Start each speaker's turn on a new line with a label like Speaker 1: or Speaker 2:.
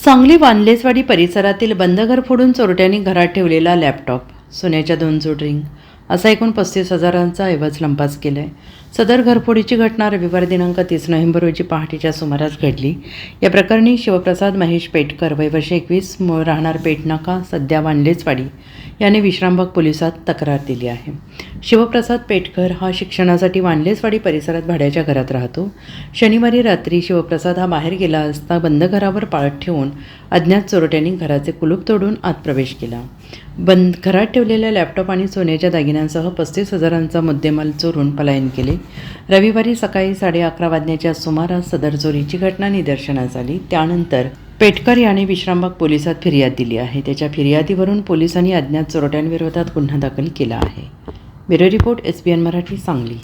Speaker 1: सांगली वानलेसवाडी परिसरातील बंद घर फोडून चोरट्यांनी घरात ठेवलेला लॅपटॉप, सोन्याच्या 2 जोड रिंग असा एकूण 35,000चा ऐवज लंपास केलाय। सदर घरफोडीची घटना रविवार दिनांक 30 नोव्हेंबर रोजी पहाटेच्या सुमारास घडली। या प्रकरणी शिवप्रसाद महेश पेटकर वय वर्ष 21 मूळ राहणार पेटनाका सध्या वानलेसवाडी याने विश्रामबाग पोलिसात तक्रार दिली आहे। शिवप्रसाद पेटकर हा शिक्षणासाठी वानलेसवाडी परिसरात भाड्याच्या घरात राहतो। शनिवारी रात्री शिवप्रसाद हा बाहेर गेला असता बंद घरावर पाळत ठेवून अज्ञात चोरट्यांनी घराचे कुलूप तोडून आत प्रवेश केला। घरात ठेवलेल्या लॅपटॉप आणि सोन्याच्या दागिन्यांसह 35,000चा मुद्देमाल चोरून पलायन केले। रविवारी सकाळी 11:30 वाजण्याच्या सुमारास सदर चोरीची घटना निदर्शनास आली। त्यानंतर पेटकर याने विश्रामबाग पोलिसात फिर्याद दिली आहे। त्याच्या फिर्यादीवरून पोलिसांनी अज्ञात चोरट्यांविरोधात गुन्हा दाखल केला आहे। Bureau report SBN Marathi Sangli.